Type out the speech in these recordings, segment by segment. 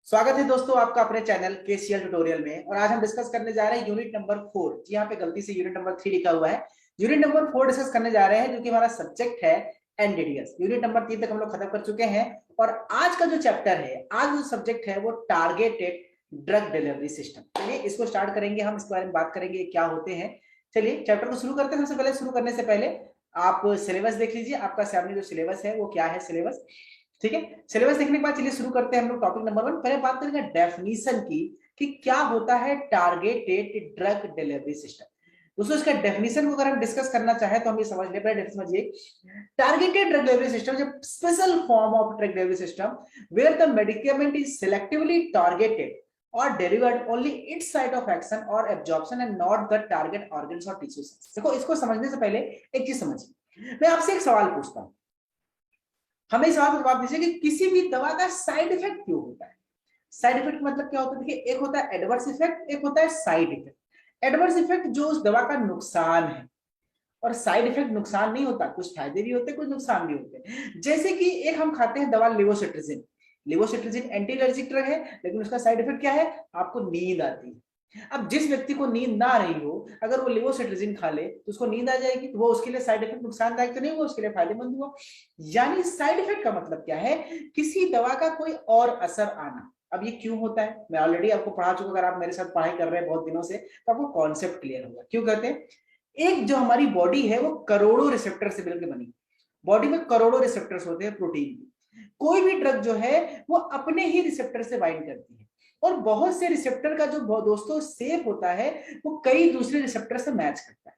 स्वागत है दोस्तों आपका अपने चैनल केसीएल ट्यूटोरियल में। और आज हम डिस्कस करने जा रहे हैं यूनिट नंबर 4। यहाँ पे गलती से यूनिट नंबर 3 लिखा हुआ है। यूनिट नंबर 4 डिस्कस करने जा रहे हैं जो कि हमारा सब्जेक्ट है एनडीडीएस। यूनिट नंबर 3 तक हम लोग खत्म कर चुके हैं और आज का जो चैप्टर है, आज जो सब्जेक्ट है वो टारगेटेड ड्रग डिलीवरी सिस्टम। चलिए इसको स्टार्ट करेंगे, हम इसके बारे में बात करेंगे क्या होते हैं। चलिए चैप्टर को शुरू करते हैं। सबसे पहले शुरू करने से पहले आप सिलेबस देख लीजिए, आपका सामने जो सिलेबस है वो क्या है सिलेबस। ठीक है, सिलेबस देखने के बाद चलिए शुरू करते हैं हम लोग टॉपिक नंबर 1। पहले बात करेंगे डेफिनेशन की कि क्या होता है टारगेटेड ड्रग डिलीवरी सिस्टम। दोस्तों इसका डेफिनेशन को अगर हम डिस्कस करना चाहें तो हम ये समझ ले, पहले समझिए टारगेटेड ड्रग डिलीवरी सिस्टम जब special form of drug delivery system where the medicament is selectively targeted or delivered only its site of action or absorption and not the target organs or tissues। देखो इसको समझने से पहले एक चीज समझिए, मैं आपसे एक सवाल पूछता हूं, हमें सवाल का जवाब दीजिए कि किसी भी दवा का साइड इफेक्ट क्यों होता है। साइड इफेक्ट मतलब क्या होता है? देखिए एक होता है एडवर्स इफेक्ट, एक होता है साइड इफेक्ट। एडवर्स इफेक्ट जो उस दवा का नुकसान है, और साइड इफेक्ट नुकसान नहीं होता, कुछ फायदे भी होते कुछ नुकसान भी होते। जैसे कि एक हम खाते हैं दवा लेवोसिट्रिजिन। लेवोसिट्रिजिन एंटी एलर्जिक ड्रग है, लेकिन उसका साइड इफेक्ट क्या है? आपको नींद आती है। अब जिस व्यक्ति को नींद ना आ रही हो, अगर वो लेवोसिट्रिजिन खा ले तो उसको नींद आ जाएगी, तो वो उसके लिए साइड इफेक्ट नुकसानदायक तो नहीं हुआ, उसके लिए फायदेमंद हुआ। यानी साइड इफेक्ट का मतलब क्या है? किसी दवा का कोई और असर आना। अब ये क्यों होता है मैं ऑलरेडी आपको पढ़ा चुका, अगर आप मेरे साथ पढ़ाई कर रहे हैं बहुत दिनों से तो आपको कॉन्सेप्ट क्लियर होगा। क्यों कहते हैं? एक जो हमारी बॉडी है वो करोड़ों रिसेप्टर से मिलकर बनी। बॉडी में करोड़ों रिसेप्टर्स होते हैं प्रोटीन के। कोई भी ड्रग जो है वो अपने ही रिसेप्टर से बाइंड करती है, और बहुत से रिसेप्टर का जो दोस्तों शेप होता है वो कई दूसरे रिसेप्टर से मैच करता है।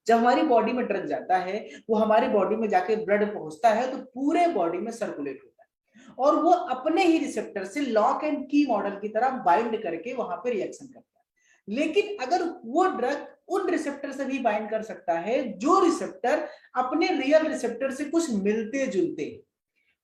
जब हमारी बॉडी में ड्रग जाता है, वो हमारी बॉडी में जाके ब्लड पहुंचता है तो पूरे बॉडी में सर्कुलेट होता है, और वो अपने ही रिसेप्टर से लॉक एंड की मॉडल की तरह बाइंड करके वहां पे रिएक्शन करता है। लेकिन अगर वो ड्रग उन रिसेप्टर से भी बाइंड कर सकता है जो रिसेप्टर अपने रियल रिसेप्टर से कुछ मिलते जुलते,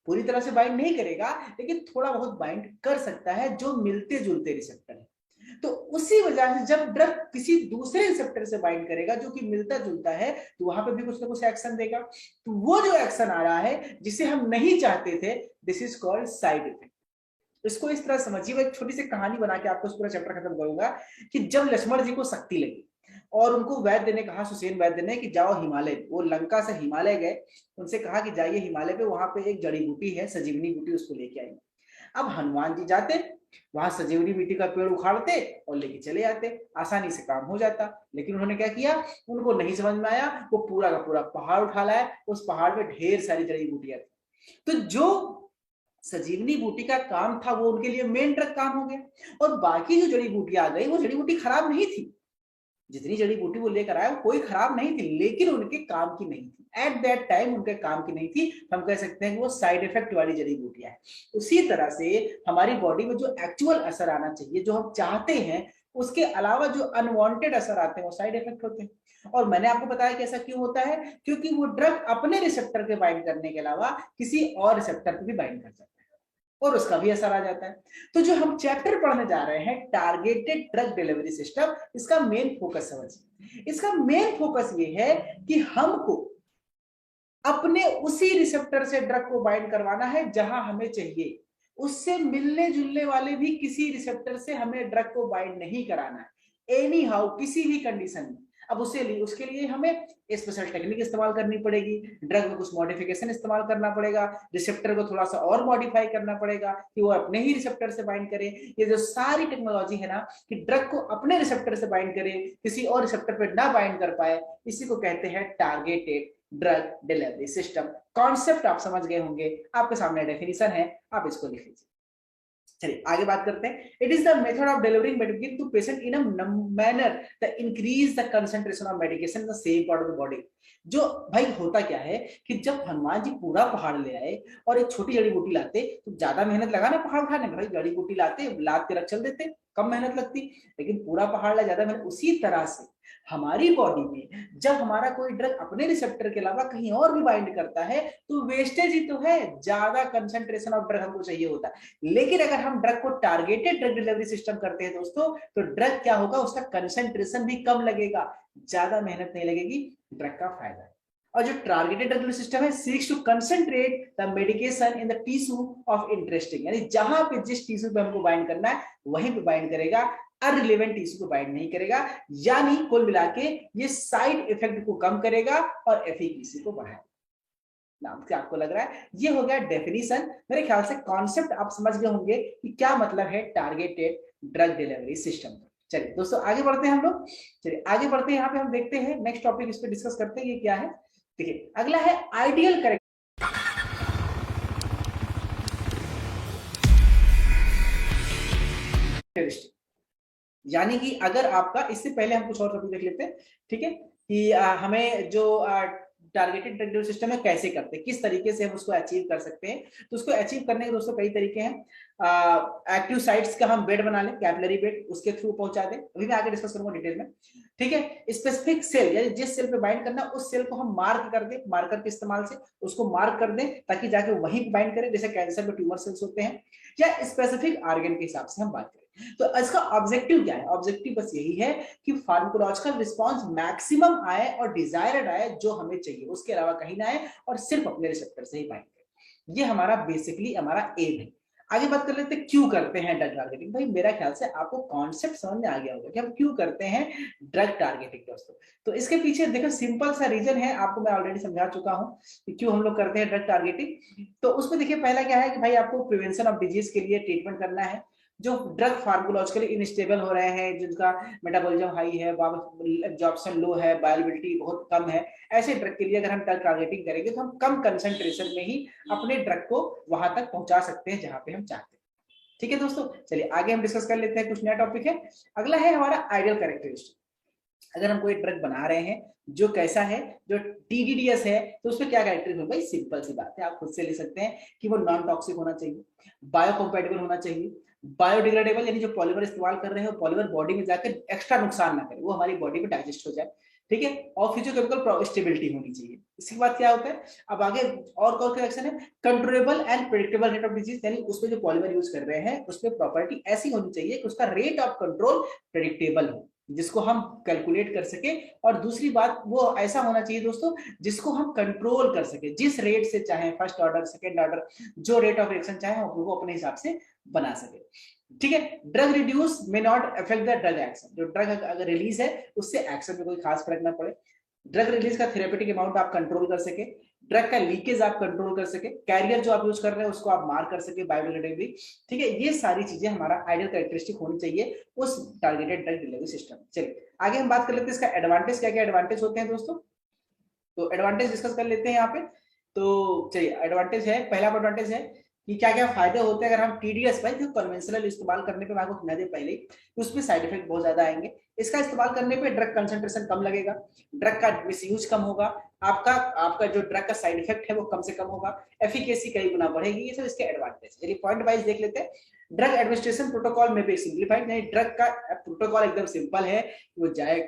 पूरी तरह से बाइंड नहीं करेगा लेकिन थोड़ा बहुत बाइंड कर सकता है जो मिलते जुलते रिसेप्टर है। तो उसी वजह से जब ड्रग किसी दूसरे रिसेप्टर से बाइंड करेगा जो कि मिलता जुलता है, तो वहां पे भी कुछ ना कुछ एक्शन देगा। तो वो जो एक्शन आ रहा है जिसे हम नहीं चाहते थे, this is called side effect. इसको इस तरह समझिए, मैं एक छोटी सी कहानी बना के आपको पूरा चैप्टर खत्म करूंगा कि जब लक्ष्मण जी को शक्ति लगी और उनको वैद्य ने कहा, सुसेन वैद्य ने, कि जाओ हिमालय, वो लंका से हिमालय गए, उनसे कहा कि जाइए हिमालय पे, वहां पे एक जड़ी बूटी है संजीवनी बूटी, उसको लेके आएंगे। अब हनुमान जी जाते, वहां संजीवनी बूटी का पेड़ उखाड़ते और लेके चले आते, आसानी से काम हो जाता। लेकिन उन्होंने क्या किया, उनको नहीं समझ में आया, वो पूरा का पूरा पहाड़ उठा लाया, उस पहाड़ में ढेर सारी जड़ी बूटियां थी। तो जो संजीवनी बूटी का काम था वो उनके लिए मेन ड्रग काम हो गया, और बाकी जो जड़ी बूटियां आ गई वो जड़ी बूटी खराब नहीं थी। जितनी जड़ी बूटी वो लेकर आया वो कोई खराब नहीं थी, लेकिन उनके काम की नहीं थी। एट दैट टाइम उनके काम की नहीं थी। हम कह सकते हैं कि वो साइड इफेक्ट वाली जड़ी बूटियां है। उसी तरह से हमारी बॉडी में जो एक्चुअल असर आना चाहिए, जो हम चाहते हैं, उसके अलावा जो अनवांटेड असर आते हैं वो साइड इफेक्ट होते हैं। और मैंने आपको बताया कि ऐसा क्यों होता है, क्योंकि वो ड्रग अपने रिसेप्टर के बाइंड करने के अलावा किसी और रिसेप्टर पे भी बाइंड कर सकता है और उसका भी असर आ जाता है। तो जो हम चैप्टर पढ़ने जा रहे हैं टारगेटेड ड्रग डिलीवरी सिस्टम, इसका मेन फोकस समझिए। इसका मेन फोकस ये है कि हमको अपने उसी रिसेप्टर से ड्रग को बाइंड करवाना है जहां हमें चाहिए, उससे मिलने जुलने वाले भी किसी रिसेप्टर से हमें ड्रग को बाइंड नहीं कराना है, एनी हाउ, किसी भी कंडीशन में। अब उसके लिए हमें स्पेशल टेक्निक इस्तेमाल करनी पड़ेगी, ड्रग में कुछ मॉडिफिकेशन इस्तेमाल करना पड़ेगा, रिसेप्टर को थोड़ा सा और मॉडिफाई करना पड़ेगा कि वो अपने ही रिसेप्टर से बाइंड करे। ये जो सारी टेक्नोलॉजी है ना, कि ड्रग को अपने रिसेप्टर से बाइंड करे, किसी और रिसेप्टर पर ना बाइंड कर पाए, इसी को कहते हैं targeted drug delivery system. Concept आप समझ गए होंगे, आपके सामने डेफिनेशन है, आप इसको लिख लीजिए। चलिए आगे बात करते हैं। It is the method of delivering medication to patient in a manner the increase the concentration of medication in the same part of the body. जो भाई होता क्या है कि जब हनुमान जी पूरा पहाड़ ले आए और एक छोटी जड़ी बूटी लाते तो ज्यादा मेहनत लगा ना पहाड़ उठाने में, भाई जड़ी बूटी लाते लाद के रख चल देते, कम मेहनत लगती। लेकिन पूरा पहाड़ ला ज्यादा मेहनत। उसी तरह से हमारी बॉडी में जब हमारा कोई ड्रग अपने रिसेप्टर के अलावा कहीं और भी बाइंड करता है तो वेस्टेज ही तो है, ज्यादा कंसंट्रेशन ऑफ ड्रग हमको चाहिए होता है। लेकिन अगर हम ड्रग को टारगेटेड ड्रग डिलीवरी सिस्टम करते हैं दोस्तों, तो ड्रग क्या होगा, उसका कंसंट्रेशन भी कम लगेगा, ज्यादा मेहनत नहीं लगेगी, ड्रग का फायदा है। और जो टारगेटेड ड्रग डिलीवरी सिस्टम है seeks to concentrate the medication in the tissue of interesting, यानी जहां पे जिस टिश्यू पे हमको बाइंड करना है वहीं पे बाइंड करेगा, अनरिलेवेंट टिश्यू को बाइंड नहीं करेगा। यानी कुल मिला के ये साइड इफेक्ट को कम करेगा और एफिकेसी को बढ़ाएगा। नाम से आपको लग रहा है ये हो गया डेफिनेशन। मेरे ख्याल से कॉन्सेप्ट आप समझ गए होंगे कि क्या मतलब है टारगेटेड ड्रग डिलीवरी सिस्टम। चलिए दोस्तों आगे बढ़ते हैं हम लोग। चलिए आगे बढ़ते हैं, यहाँ पे हम देखते हैं नेक्स्ट टॉपिक इस पे डिस्कस करते हैं ये क्या है। देखिए अगला है आइडियल कैरेक्टरिस्टिक, यानी कि अगर आपका, इससे पहले हम कुछ और टॉपिक देख लेते हैं, ठीक है, कि हमें जो टारगेटेड ड्रग डिलीवरी सिस्टम है कैसे करते हैं, किस तरीके से हम उसको अचीव कर सकते हैं। तो उसको अचीव करने के दोस्तों कई तरीके हैं। एक्टिव साइट्स का हम बेड बना लें, कैपिलरी बेड, उसके थ्रू पहुंचा दें, अभी मैं आगे डिस्कस करूंगा डिटेल में, ठीक है। स्पेसिफिक सेल, यानी जिस सेल पे बाइंड करना उस सेल को हम मार्क कर दें, मार्कर के इस्तेमाल से उसको मार्क कर दें ताकि जाके वहीं बाइंड करें, जैसे कैंसर में ट्यूमर सेल्स होते हैं, या स्पेसिफिक ऑर्गन के हिसाब से हम बात करें। तो इसका ऑब्जेक्टिव क्या है? ऑब्जेक्टिव बस यही है कि फार्माकोलॉजिकल रिस्पांस मैक्सिमम आए और डिजायर्ड आए, जो हमें चाहिए, उसके अलावा कहीं ना आए और सिर्फ अपने रिसेप्टर से ही बाइंड करें। ये हमारा बेसिकली हमारा एम है। आगे बात कर लेते हैं क्यों करते हैं ड्रग टारगेटिंग। भाई मेरा ख्याल से आपको कॉन्सेप्ट समझ में आ गया होगा कि हम क्यों करते हैं ड्रग टारगेटिंग दोस्तों। तो इसके पीछे देखो सिंपल सा रीजन है, आपको मैं ऑलरेडी समझा चुका हूं कि क्यों हम लोग करते हैं ड्रग टारगेटिंग। तो उसमें देखिए पहला क्या है कि भाई आपको प्रिवेंशन ऑफ डिजीज के लिए ट्रीटमेंट करना है। जो ड्रग फार्माकोलॉजिकली इनस्टेबल हो रहे हैं, जिनका मेटाबॉलिज्म हाई है, एब्जॉर्प्शन लो है, बायोअवेलेबिलिटी बहुत कम है, ऐसे ड्रग के लिए अगर हम ड्रग टारगेटिंग करेंगे तो हम कम कंसंट्रेशन में ही अपने ड्रग को वहां तक पहुंचा सकते हैं जहां पे हम चाहते हैं। ठीक है दोस्तों, चलिए आगे हम डिस्कस कर लेते हैं, कुछ नया टॉपिक है। अगला है हमारा आइडियल कैरेक्टरिस्टिक। अगर हम कोई ड्रग बना रहे हैं जो कैसा है, जो टीडीडीएस है, तो उसमें क्या कैरेक्टरिस्टिक भाई सिंपल सी बात है, आप खुद से ले सकते हैं कि वो नॉन टॉक्सिक होना चाहिए, बायोकम्पैटिबल होना चाहिए, बायोडिग्रेडेबल, यानी जो पॉलीमर इस्तेमाल कर रहे हैं पॉलीमर बॉडी में जाकर एक्स्ट्रा नुकसान ना करे, वो हमारी बॉडी में डाइजेस्ट हो जाए, ठीक है, और फिजियोकेमिकल स्टेबिलिटी होनी चाहिए। इसके बाद क्या होता है, अब आगे और कौन सा एक्शन है, controllable and predictable rate of disease, यानी उसमें जो पॉलीमर यूज कर रहे हैं उसमें प्रॉपर्टी ऐसी होनी चाहिए कि उसका रेट ऑफ कंट्रोल प्रेडिक्टेबल हो, जिसको हम कैलकुलेट कर सके। और दूसरी बात वो ऐसा होना चाहिए दोस्तों जिसको हम कंट्रोल कर सके, जिस रेट से चाहे फर्स्ट ऑर्डर सेकेंड ऑर्डर जो रेट ऑफ रिएक्शन चाहे वो अपने हिसाब से बना सके, ठीक है। Drug reduce may not affect the drug action, जो ड्रग अगर रिलीज है उससे एक्शन में कोई खास फर्क ना पड़े, ड्रग रिलीज का थेरेपेटिक अमाउंट आप कंट्रोल कर सके, ड्रग का लीकेज आप कंट्रोल कर सके, कैरियर जो आप यूज कर रहे हैं उसको आप मार कर सके बायोडिग्रेडेबली, ठीक है। ये सारी चीजें हमारा आइडियल कैरेक्टरिस्टिक होनी चाहिए उस टारगेटेड ड्रग डिलीवरी सिस्टम। चलिए आगे हम बात कर लेते हैं इसका एडवांटेज, क्या क्या एडवांटेज होते हैं दोस्तों। तो एडवांटेज डिस्कस कर लेते हैं यहाँ पे। तो चलिए एडवांटेज है, पहला एडवांटेज है कि क्या क्या फायदे होते हैं अगर हम टीडीएस भाई कन्वेंशनल इस्तेमाल करने पे, मैं आपको समझा दिया पहले ही, तो उसमें साइड इफेक्ट बहुत ज्यादा आएंगे। इसका इस्तेमाल करने पे ड्रग कंसंट्रेशन कम लगेगा, ड्रग का मिसयूज कम होगा, आपका आपका जो ड्रग का साइड इफेक्ट है वो कम से कम होगा, एफिकेसी कई गुना बढ़ेगी। ये सब इसके एडवांटेज। चलिए पॉइंट वाइज देख लेते हैं। ड्रग एडमिनिस्ट्रेशन प्रोटोकॉल में भी सिंप्लीफाइड, यानी ड्रग का प्रोटोकॉल एकदम सिंपल है, वो जाए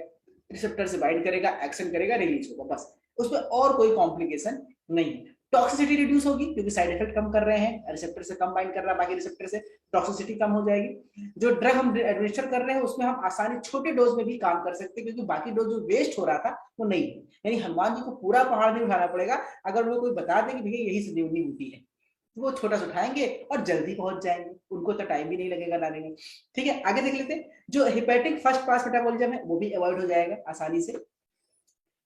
रिसेप्टर से बाइंड करेगा, एक्शन करेगा, रिलीज होगा, बस उसमें और कोई कॉम्प्लिकेशन नहीं है। टॉक्सिसिटी रिड्यूस होगी क्योंकि साइड इफेक्ट कम कर रहे हैं, रिसेप्टर से कम बाइंड कर रहा है, बाकी रिसेप्टर से टॉक्सिसिटी कम हो जाएगी। जो ड्रग हम एडमिनिस्टर कर रहे हैं उसमें हम आसानी छोटे डोज में भी काम कर सकते हैं, क्योंकि बाकी डोज जो वेस्ट हो रहा था वो नहीं है, यानी हनुमान जी को पूरा पहाड़ नहीं उठाना पड़ेगा। अगर वो कोई बता दें कि भैया यही संजीवनी बूटी है तो वो छोटा सा उठाएंगे और जल्दी पहुंच जाएंगे, उनको तो टाइम भी नहीं लगेगा लाने में, ठीक है। आगे देख लेते हैं, जो हेपेटिक फर्स्ट पास मेटाबॉलिज्म है वो भी अवॉइड हो जाएगा आसानी से,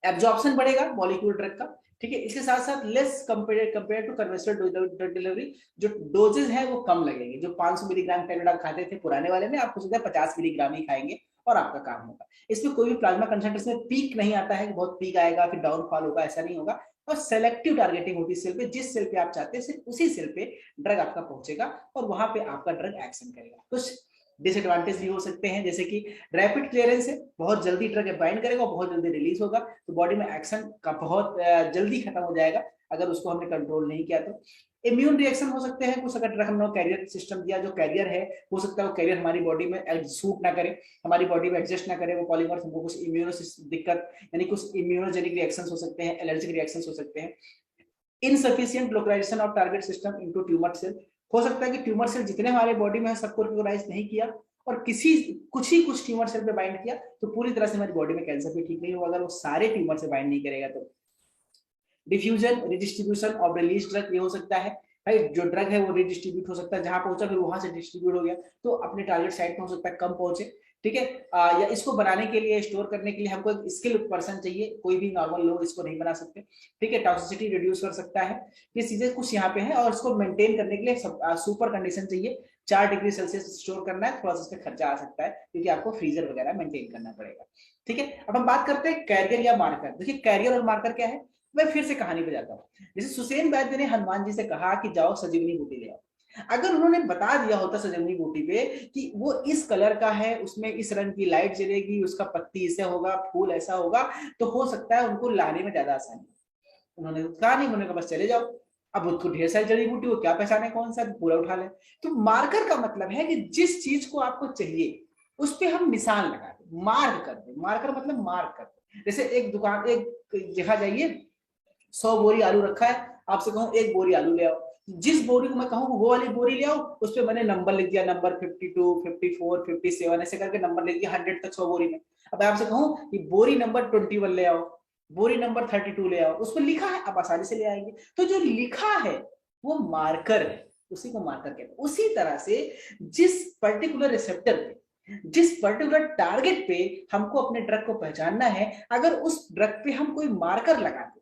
एब्जॉर्प्शन बढ़ेगा मॉलिक्यूल ड्रग का, ठीक है। इसके साथ साथ less compare to conventional drug delivery, जो डोजेज है वो कम लगेंगे। जो 500 मिलीग्राम टेबलेट आप खाते थे पुराने वाले में, आपको सीधा 50 मिलीग्राम ही खाएंगे और आपका काम होगा। इसमें कोई भी प्लाज्मा कंसंट्रेशन में पीक नहीं आता है कि बहुत पीक आएगा फिर डाउनफॉल होगा, ऐसा नहीं होगा। और सेलेक्टिव टारगेटिंग होती है सेल पे, जिस सेल पे आप चाहते हैं सिर्फ उसी सेल पे ड्रग आपका पहुंचेगा और वहां पे आपका ड्रग एक्शन करेगा। कुछ डिसएडवांटेज भी हो सकते हैं, जैसे कि रैपिड क्लियरेंस है, बहुत जल्दी ड्रग बाइंड करेगा और बहुत जल्दी रिलीज होगा, तो बॉडी में एक्शन का बहुत जल्दी खत्म हो जाएगा अगर उसको हमने कंट्रोल नहीं किया तो। इम्यून रिएक्शन हो सकते हैं कुछ, अगर ड्रग हमने कैरियर सिस्टम दिया, जो कैरियर है हो सकता है वो कैरियर हमारी बॉडी में सूट ना करे, हमारी बॉडी में एडजस्ट ना करे वो पॉलीमर, हमको कुछ इम्यूनो दिक्कत, यानी कुछ इम्यूनोजेनिक रिएक्शंस हो सकते हैं, एलर्जिक रिएक्शंस हो सकते हैं। Insufficient localization of target system into tumour cell, हो सकता है कि ट्यूमर सेल जितने हमारे बॉडी में है सबको रिकॉग्नाइज नहीं किया और कुछ ट्यूमर सेल पे बाइंड किया, तो पूरी तरह से हमारी बॉडी में कैंसर भी ठीक नहीं होगा अगर वो सारे ट्यूमर से बाइंड नहीं करेगा तो। Diffusion, redistribution of release drug, ये हो सकता है भाई, जो ड्रग है वो रिडिस्ट्रीब्यूट हो सकता है, जहां पहुंचा फिर वहां से डिस्ट्रीब्यूट हो गया, तो अपने टारगेट साइट पे हो सकता है कम पहुंचे, ठीक है। या इसको बनाने के लिए, स्टोर करने के लिए हमको एक स्किल पर्सन चाहिए, कोई भी नॉर्मल लोग इसको नहीं बना सकते, ठीक है। टॉक्सिसिटी रिड्यूस कर सकता है, ये चीजें कुछ यहाँ पे है। और इसको मेंटेन करने के लिए सुपर कंडीशन चाहिए, 4 डिग्री सेल्सियस स्टोर करना है, थोड़ा सा इसमें खर्चा आ सकता है क्योंकि आपको फ्रीजर वगैरह मेंटेन करना पड़ेगा, ठीक है। अब हम बात करते हैं कैरियर या मार्कर। देखिए कैरियर और मार्कर क्या है, मैं फिर से कहानी पे जाता हूँ। जैसे सुसेन वैद्य ने हनुमान जी से कहा कि जाओ संजीवनी बूटी ले आओ, अगर उन्होंने बता दिया होता संजीवनी बूटी पे कि वो इस कलर का है, उसमें इस रंग की लाइट जलेगी, उसका पत्ती ऐसे होगा, फूल ऐसा होगा, तो हो सकता है उनको लाने में ज्यादा आसानी। उन्होंने कहा नहीं, उन्होंने कहा बस चले जाओ। अब उसको ढेर सारी जड़ी बूटी, वो क्या पहचाने कौन सा, पूरा उठा ले। तो मार्कर का मतलब है कि जिस चीज को आपको चाहिए उस पर हम निशान लगा दें, मार्क कर दे। मार्कर मतलब मार्क कर दे। जैसे एक दुकान, एक जगह जाइए, 100 बोरी आलू रखा है, आपसे कहूं 1 बोरी आलू ले आओ, जिस बोरी को मैं कहूँ वो वाली बोरी ले आओ, उस पर मैंने नंबर लिख दिया, नंबर 52, 54, 57 ऐसे करके नंबर लिख दिया 100 तक 100 बोरी में। अब आपसे कहूँ कि बोरी नंबर 21 ले आओ, बोरी नंबर 32 ले आओ, उस पर लिखा है, आप आसानी से ले आएंगे। तो जो लिखा है वो मार्कर है, उसी को मार्कर कहते हैं। उसी तरह से जिस पर्टिकुलर रिसेप्टर पे, जिस पर्टिकुलर टारगेट पे हमको अपने ड्रग को पहचानना है, अगर उस ड्रग पे हम कोई मार्कर लगा दे,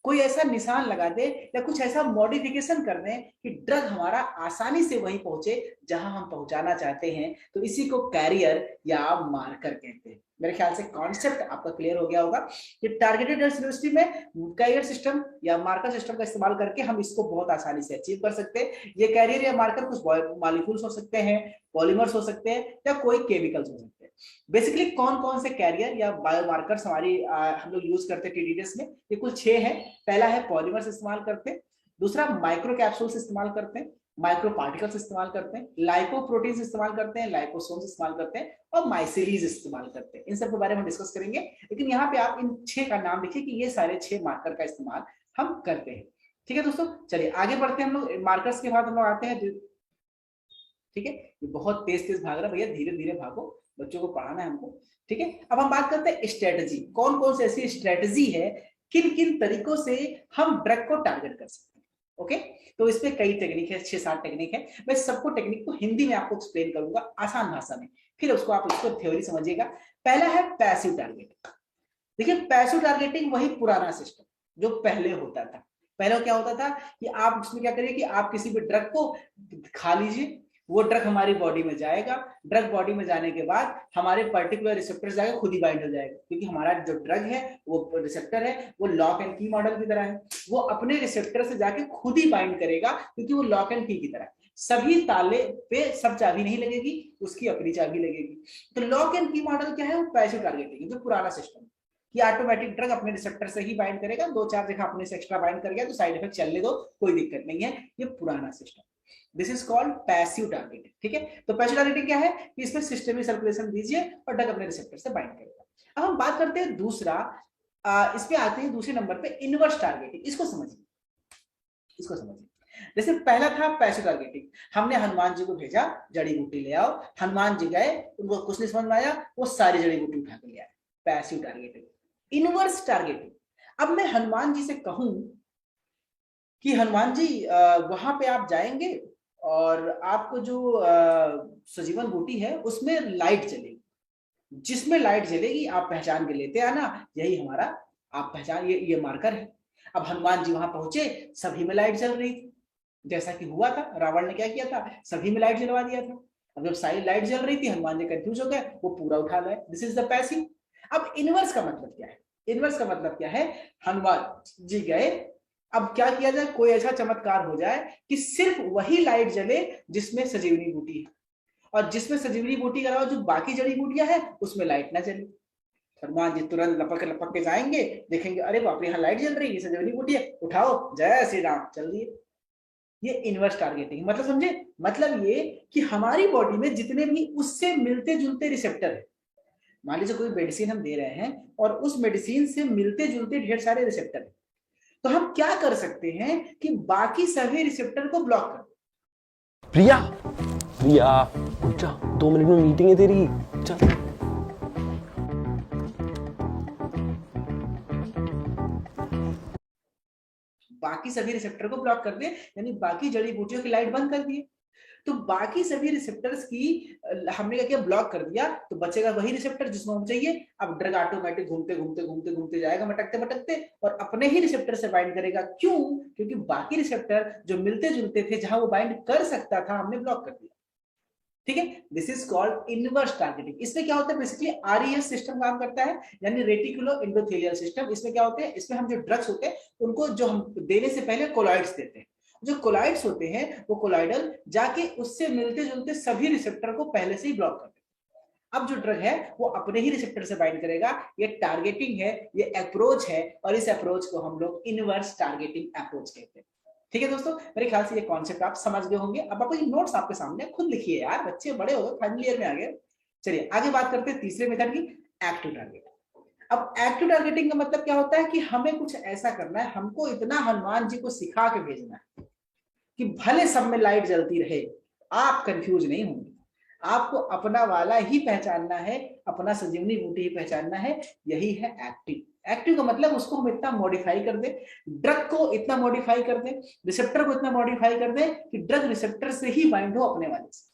कोई ऐसा निशान लगा दे या कुछ ऐसा मॉडिफिकेशन कर दें कि ड्रग हमारा आसानी से वहीं पहुंचे जहां हम पहुंचाना चाहते हैं, तो इसी को कैरियर या मार्कर कहते हैं। मेरे ख्याल से कॉन्सेप्ट आपका क्लियर हो गया होगा कि टारगेटेड ड्रग डिलीवरी में कैरियर सिस्टम या मार्कर सिस्टम का इस्तेमाल करके हम इसको बहुत आसानी से अचीव कर सकते हैं। ये कैरियर या मार्कर कुछ मॉलिक्यूल्स हो सकते हैं, पॉलीमर्स हो सकते हैं, या कोई केमिकल्स हो सकते हैं। बेसिकली कौन कौन से कैरियर या बायोमार्कर्स हमारी हम लोग यूज करते हैं टीडीएस में, ये कुल 6 है। पहला है पॉलीमर्स इस्तेमाल करते हैं, दूसरा माइक्रो कैप्सूल्स इस्तेमाल करते हैं, माइक्रो पार्टिकल्स इस्तेमाल करते हैं, लाइपोप्रोटीन्स इस्तेमाल करते हैं, लाइपोसोम्स इस्तेमाल करते हैं, और माइसिलीज इस्तेमाल करते हैं। इन सब के बारे में डिस्कस करेंगे, लेकिन यहाँ पे आप इन 6 का नाम लिखिए कि ये सारे 6 मार्कर का इस्तेमाल हम करते हैं, ठीक है दोस्तों। चलिए आगे बढ़ते हैं हम लोग। मार्कर्स के बाद हम लोग आते हैं, ठीक है। ये बहुत तेज तेज भाग रहा है भैया, धीरे धीरे भागो, बच्चों को पढ़ाना है हमको, ठीक है। अब हम बात करते हैं स्ट्रेटजी। कौन कौन सी ऐसी स्ट्रेटजी है, किन किन तरीकों से हम ड्रग को टारगेट कर सकते हैं, ओके। तो इसमें कई टेक्निक है, 6-7 टेक्निक है। मैं सबको टेक्निक को हिंदी में आपको एक्सप्लेन करूंगा आसान भाषा में, फिर उसको आप इसको थ्योरी समझिएगा। पहला है पैसिव टारगेटिंग। देखिए पैसिव टारगेटिंग वही पुराना सिस्टम जो पहले होता था। पहले क्या होता था कि आप उसमें क्या करिए कि आप किसी भी ड्रग को खा लीजिए, वो ड्रग हमारी बॉडी में जाएगा, ड्रग बॉडी में जाने के बाद हमारे पर्टिकुलर रिसेप्टर जाएगा, खुद ही बाइंड हो जाएगा, क्योंकि हमारा जो ड्रग है वो रिसेप्टर है, वो लॉक एंड की मॉडल की तरह है, वो अपने रिसेप्टर से जाके खुद ही बाइंड करेगा, क्योंकि वो लॉक एंड की तरह है। सभी ताले पे सब चाबी नहीं लगेगी, उसकी अपनी चाबी लगेगी। तो लॉक एंड की मॉडल क्या है, वो पैसिव टारगेटिंग, जो पुराना सिस्टम कि ऑटोमेटिक ड्रग अपने रिसेप्टर से ही बाइंड करेगा, 2-4 जगह अपने से एक्स्ट्रा बाइंड कर गया तो साइड इफेक्ट चलने दो, कोई दिक्कत नहीं है, ये पुराना system. This is called passive targeting, ठीक है। तो पैसिव टारगेटिंग क्या है कि इसमें सिस्टमिक सर्कुलेशन दीजिए और ड्रग अपने रिसेप्टर से बाइंड करेगा। अब हम बात करते हैं दूसरा, इस पे आते हैं दूसरे नंबर पे इनवर्स टारगेटिंग। इसको समझिए, इसको समझिए। जैसे पहला था पैसिव टारगेटिंग, हमने हनुमान जी को भेजा जड़ी बूटी ले आओ, हनुमान जी गए, उनको कुछ नहीं समझ में आया, वो सारी जड़ी बूटी उठा के ले आए, पैसिव टारगेटिंग। इनवर्स टारगेटिंग, अब मैं हनुमान जी से कहूं कि हनुमान जी वहां पे आप जाएंगे और आपको जो सजीवन बूटी है उसमें लाइट जलेगी, जिसमें लाइट जलेगी आप पहचान के लेते आना, यही हमारा आप पहचान, ये मार्कर है। अब हनुमान जी वहां पहुंचे, सभी में लाइट जल रही थी, जैसा कि हुआ था, रावण ने क्या किया था, सभी में लाइट जलवा दिया था। अब जब सारी लाइट जल रही थी, हनुमान जी कंफ्यूज हो गए, वो पूरा उठा गए। This is the passive. अब इनवर्स का मतलब क्या है, इनवर्स का मतलब क्या है, हनुमान जी गए, अब क्या किया जाए, कोई ऐसा चमत्कार हो जाए कि सिर्फ वही लाइट जले जिसमें संजीवनी बूटी है, और जिसमें संजीवनी बूटी के अलावा जो बाकी जड़ी बूटियां हैं उसमें लाइट ना जले। हनुमान जी तुरंत लपक के जाएंगे, देखेंगे अरे बाप रे यहाँ लाइट जल रही है, संजीवनी बूटी है, उठाओ, जय श्री राम, चल दिए। ये इनवर्स टारगेटिंग मतलब समझे, मतलब ये कि हमारी बॉडी में जितने भी उससे मिलते जुलते रिसेप्टर है, मान लीजिए कोई मेडिसिन हम दे रहे हैं और उस मेडिसिन से मिलते जुलते ढेर सारे रिसेप्टर है, तो हम क्या कर सकते हैं कि बाकी सभी रिसेप्टर को ब्लॉक कर। प्रिया, प्रिया उठ जा, 2 मिनट में मीटिंग है तेरी, चल। बाकी सभी रिसेप्टर को ब्लॉक कर दे, यानी बाकी जड़ी बूटियों की लाइट बंद कर दिए। तो बाकी सभी रिसेप्टर्स की हमने क्या किया, ब्लॉक कर दिया, तो बचेगा वही रिसेप्टर जिसको हम चाहिए। अब ड्रग ऑटोमेटिक घूमते घूमते घूमते घूमते जाएगा, मटकते मटकते, और अपने ही रिसेप्टर से बाइंड करेगा। क्यों? क्योंकि बाकी रिसेप्टर जो मिलते जुलते थे, जहां वो बाइंड कर सकता था, हमने ब्लॉक कर दिया। ठीक है, this is called inverse targeting. इसमें क्या होता है, बेसिकली आरईएस सिस्टम काम करता है, यानी रेटिकुलो एंडोथेलियल सिस्टम। इसमें क्या होते हैं, इसमें हम जो ड्रग्स होते हैं उनको जो हम देने से पहले कोलॉइड्स देते हैं। जो कोलॉइड्स होते हैं वो कोलॉइडल जाके उससे मिलते जुलते सभी रिसेप्टर को पहले से ही ब्लॉक कर देते हैं। अब जो ड्रग है वो अपने ही रिसेप्टर से बाइंड करेगा। ये टारगेटिंग है, ये अप्रोच है, और इस अप्रोच को हम लोग इनवर्स टारगेटिंग अप्रोच कहते हैं। ठीक है दोस्तों, मेरे ख्याल से ये कॉन्सेप्ट आप समझ गए होंगे। अब आपको ये नोट्स आपके सामने, खुद लिखिए यार, बच्चे बड़े हो गए, फाइनल ईयर में आ गए। चलिए आगे बात करते हैं तीसरे मेथड की, एक्टिव टारगेटिंग। अब एक्टिव टारगेटिंग का मतलब क्या होता है कि हमें कुछ ऐसा करना है, हमको इतना हनुमान जी को सिखा के भेजना है कि भले सब में लाइट जलती रहे, आप कंफ्यूज नहीं होंगे। आपको अपना वाला ही पहचानना है, अपना संजीवनी बूटी ही पहचानना है। यही है एक्टिव। एक्टिव का मतलब उसको हम इतना मॉडिफाई कर दे, ड्रग को इतना मॉडिफाई कर दे, रिसेप्टर को इतना मॉडिफाई कर दे कि ड्रग रिसेप्टर से ही बाइंड हो अपने वाले से।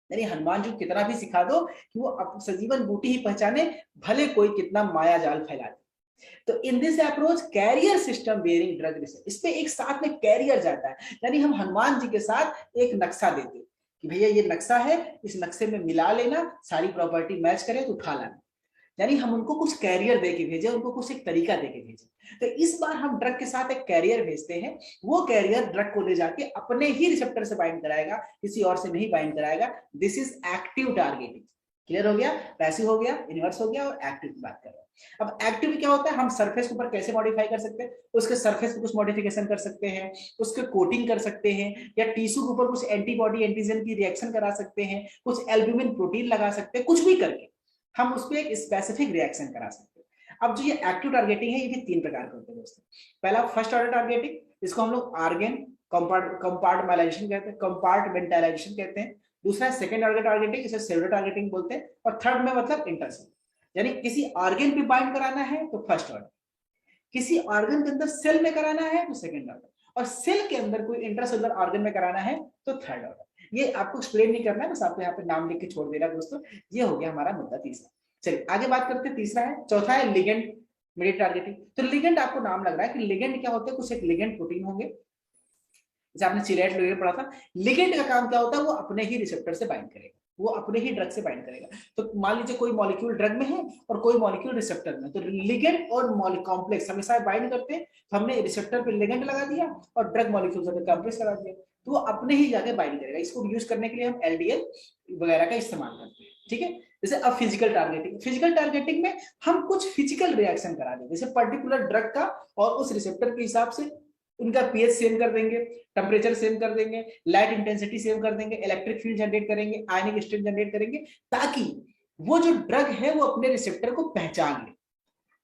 यानी हनुमान जी कितना भी सिखा दो कि वो संजीवन बूटी ही पहचाने, भले कोई कितना माया जाल फैला दे। तो in this approach carrier system bearing drug receptor, इस पे एक साथ में कैरियर जाता है। यानी हम हनुमान जी के साथ एक नक्शा देते कि भैया ये नक्शा है, इस नक्शे में मिला लेना, सारी प्रॉपर्टी मैच करे तो उठा लाना। यानी हम उनको कुछ कैरियर दे के भेजे, उनको कुछ एक तरीका दे के भेजे। तो इस बार हम ड्रग के साथ एक कैरियर भेजते हैं, वो कैरियर ड्रग को ले जाके अपने ही रिसेप्टर से बाइंड कराएगा, किसी और से नहीं बाइंड कराएगा। This is active targeting. Clear हो गया? पैसिव हो गया, इनवर्स हो गया, और एक्टिव की बात कर रहे हैं। अब एक्टिव क्या होता है, हम सरफेस के ऊपर कैसे मॉडिफाई कर सकते हैं, उसके सरफेस पे कुछ मॉडिफिकेशन कर सकते हैं, उसके कोटिंग कर सकते हैं, या टिश्यू के ऊपर कुछ एंटीबॉडी एंटीजन की रिएक्शन करा सकते हैं, कुछ एल्ब्यूमिन प्रोटीन लगा सकते हैं, कुछ भी करके हम उस पर एक स्पेसिफिक रिएक्शन करा सकते हैं। अब जो ये एक्टिव टारगेटिंग है, ये भी तीन प्रकार के होते हैं दोस्तों। पहला फर्स्ट ऑर्डर टारगेटिंग, इसको हम लोग आर्गेन कंपार्टमेंटाइजेशन कहते हैं, कंपार्टमेंटाइजेशन कहते हैं। दूसरा है सेकंड ऑर्डर टारगेटिंग, इसे सेलुलर टारगेटिंग बोलते हैं। और थर्ड में मतलब इंटरसेल, यानी किसी ऑर्गन पे बाइंड कराना है तो फर्स्ट ऑर्डर, किसी ऑर्गन के अंदर सेल में कराना है तो सेकंड ऑर्डर, और सेल के अंदर कोई इंट्रासेलुलर ऑर्गन में कराना है तो थर्ड ऑर्डर। ये आपको एक्सप्लेन नहीं करना है, बस आपको यहाँ पे नाम लिख के छोड़ देना दोस्तों। ये हो गया हमारा मुद्दा तीसरा। चलिए आगे बात करते हैं, तीसरा है, चौथा है लिगेंड मीडिएटेड टारगेटिंग। तो लिगेंड आपको नाम लग रहा है कि लिगेंड क्या होते हैं, कुछ एक लिगेंड प्रोटीन होंगे, जैसे आपने चिलेट लोग पढ़ा था। लिगेंड का काम क्या होता है, वो अपने ही रिसेप्टर से बाइंड करेगा, वो अपने ही ड्रग से बाइंड करेगा। तो मान लीजिए कोई मॉलिक्यूल ड्रग में है और कोई मॉलिक्यूल रिसेप्टर में, तो लिगेंड और कॉम्प्लेक्स हमेशा बाइंड करते हैं। तो हमने रिसेप्टर पे लिगेंड लगा दिया और ड्रग मॉलिक्यूल से कॉम्प्लेक्स लगा दिया, तो वो अपने ही जाके बाइंड करेगा। इसको यूज करने के लिए हम एलडीएल वगैरह का इस्तेमाल करते हैं। ठीक है, जैसे अब फिजिकल टारगेटिंग, फिजिकल टारगेटिंग में हम कुछ फिजिकल रिएक्शन करा दें, जैसे पर्टिकुलर ड्रग का और उस रिसेप्टर के हिसाब से उनका पीएच सेम कर देंगे, टेम्परेचर सेम कर देंगे, लाइट इंटेंसिटी सेम कर देंगे, इलेक्ट्रिक फील्ड जनरेट करेंगे, आयनिक स्ट्रेन जनरेट करेंगे, ताकि वो जो ड्रग है वो अपने रिसेप्टर को पहचान ले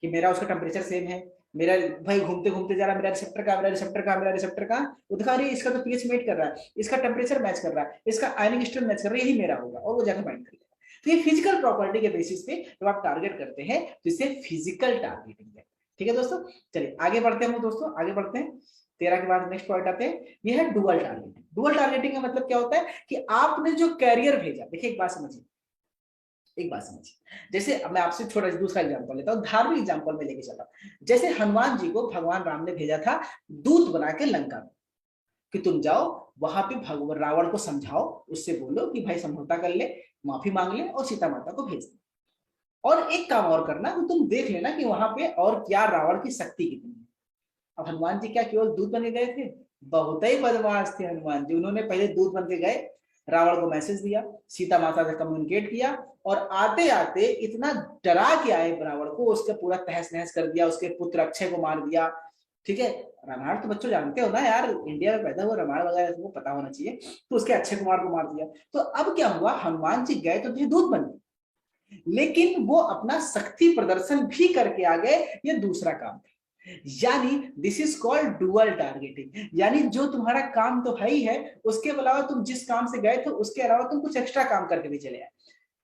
कि मेरा उसका टेम्परेचर सेम है, मेरा भाई घूमते घूमते जा रहा, मेरा रिसेप्टर का, मेरा रिसेप्टर का, मेरा रिसेप्टर का, वो दिखा रही है इसका तो पीएच मैच कर रहा है, इसका टेम्परेचर मैच कर रहा है, इसका आयनिक स्ट्रेन मैच कर रहा है, यही मेरा होगा, और वो जाकर बाइंड करेगा। तो ये फिजिकल प्रॉपर्टी के बेसिस पे जब आप टारगेट करते हैं तो इसे फिजिकल टारगेटिंग है। ठीक है दोस्तों, चलिए आगे बढ़ते हैं दोस्तों, आगे बढ़ते हैं। 13 के बाद नेक्स्ट पॉइंट आते हैं, ये है डुअल टारगेटिंग। डुअल टारगेटिंग का मतलब क्या होता है कि आपने जो कैरियर भेजा, देखिए एक बात समझिए, एक बात समझिए, जैसे मैं आपसे छोटा दूसरा एग्जांपल लेता हूँ, धार्मिक एग्जांपल में लेके चला। जैसे हनुमान जी को भगवान राम ने भेजा था दूत बना के लंका में, कि तुम जाओ वहां पे भगवान रावण को समझाओ, उससे बोलो कि भाई समझौता कर ले, माफी मांग ले और सीता माता को भेज दे। और एक काम और करना कि तुम देख लेना कि वहां पे और क्या रावण की शक्ति कितनी है। अब हनुमान जी क्या केवल दूत बन के गए थे? बहुत ही बदमाश थे हनुमान जी। उन्होंने पहले दूत बन के गए, रावण को मैसेज दिया, सीता माता से कम्युनिकेट किया, और आते आते इतना डरा के आए रावण को, उसका पूरा तहस नहस कर दिया, उसके पुत्र अक्षय को मार दिया। ठीक है, रामायण तो बच्चों जानते हो ना यार, इंडिया में पैदा हुआ रामायण वगैरह सबको पता होना चाहिए। तो उसके अक्षय कुमार को मार दिया। तो अब क्या हुआ, हनुमान जी गए तो थे दूत बन गए, लेकिन वो अपना शक्ति प्रदर्शन भी करके आ गए, ये दूसरा काम था। यानी this is called dual targeting, यानी जो तुम्हारा काम तो है ही है, उसके अलावा तुम जिस काम से गए थे उसके अलावा तुम कुछ एक्स्ट्रा काम करके भी चले आए।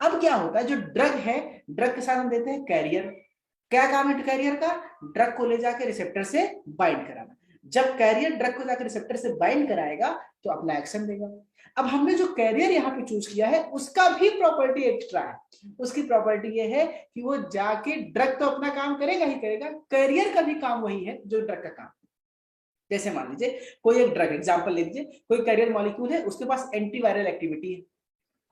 अब क्या होता है, जो ड्रग है, ड्रग के साथ हम देते हैं कैरियर। क्या काम है कैरियर का? ड्रग को ले जाके रिसेप्टर से बाइंड कराना। जब कैरियर ड्रग को जाकर रिसेप्टर से बाइंड कराएगा तो अपना एक्शन देगा। अब हमने जो कैरियर यहाँ पे चूज किया है उसका भी प्रॉपर्टी एक्स्ट्रा है। उसकी प्रॉपर्टी ये है कि वो जाके ड्रग तो अपना काम करेगा ही करेगा, कैरियर का भी काम वही है जो ड्रग का काम। जैसे मान लीजिए कोई एक ड्रग, एग्जांपल ले लीजिए, कोई कैरियर मॉलिक्यूल है, उसके पास एंटीवायरल एक्टिविटी है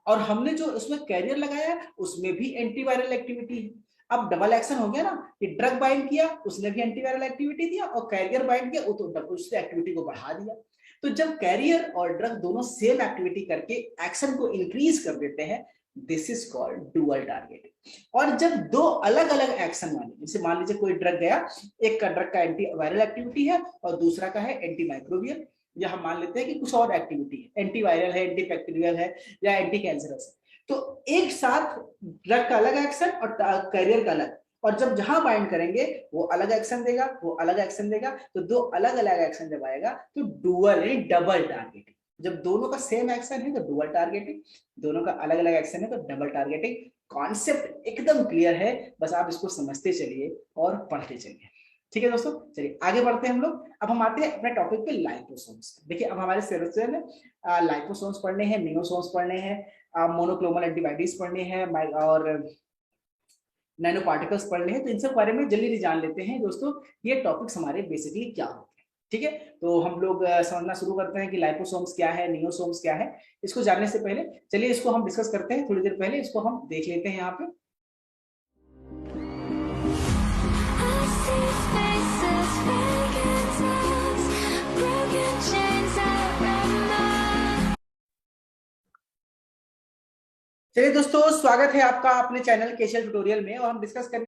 और हमने जो उसमें कैरियर लगाया उसमें भी एंटीवायरल एक्टिविटी है। अब डबल एक्शन हो गया ना कि ड्रग बाइंड किया उसने भी एंटीवायरल एक्टिविटी दिया और कैरियर बाइंड किया तो उसने एक्टिविटी को बढ़ा दिया। तो जब कैरियर और ड्रग दोनों सेम एक्टिविटी करके एक्शन को इंक्रीज कर देते हैं, this is called dual targeting. और जब दो अलग अलग एक्शन वाले, जैसे मान लीजिए कोई ड्रग गया, एक का ड्रग का एंटी वायरल एक्टिविटी है और दूसरा का है एंटी माइक्रोबियल, या हम मान लेते हैं कि कुछ और एक्टिविटी है, एंटी वायरल है, एंटी बैक्टीरियल है या एंटी कैंसरस है, तो एक साथ ड्रग का अलग एक्शन और कैरियर का अलग, और जब जहां बाइंड करेंगे वो अलग एक्शन देगा, वो अलग एक्शन देगा, तो दो अलग अलग एक्शन जब आएगा तो डुअल यानी डबल टारगेटिंग। जब दोनों का सेम एक्शन है तो डुअल टारगेटिंग, दोनों का अलग अलग एक्शन है तो डबल टारगेटिंग। कॉन्सेप्ट एकदम क्लियर है, बस आप इसको समझते चलिए और पढ़ते चलिए। ठीक है दोस्तों, चलिए आगे बढ़ते हैं हम लोग। अब हम आते हैं अपने टॉपिक पे, लाइपोसोम्स। देखिए अब हमारे सिलेबस में लाइपोसोम्स पढ़ने हैं, मिनोसोम्स पढ़ने हैं, मोनोक्लोनल एंटीबॉडीज पढ़ने हैं और नैनो पार्टिकल्स पढ़ने हैं। तो इन सब बारे में जल्दी जान लेते हैं दोस्तों, ये टॉपिक्स हमारे बेसिकली क्या होते हैं। ठीक है, तो हम लोग समझना शुरू करते हैं कि लाइपोसोम्स क्या है, नियोसोम्स क्या है। इसको जानने से पहले चलिए इसको हम डिस्कस करते हैं। थोड़ी देर पहले इसको हम देख लेते हैं यहाँ पे। चलिए दोस्तों, स्वागत है आपका अपने चैनल केसीएल ट्यूटोरियल में, और हम डिस्कस करें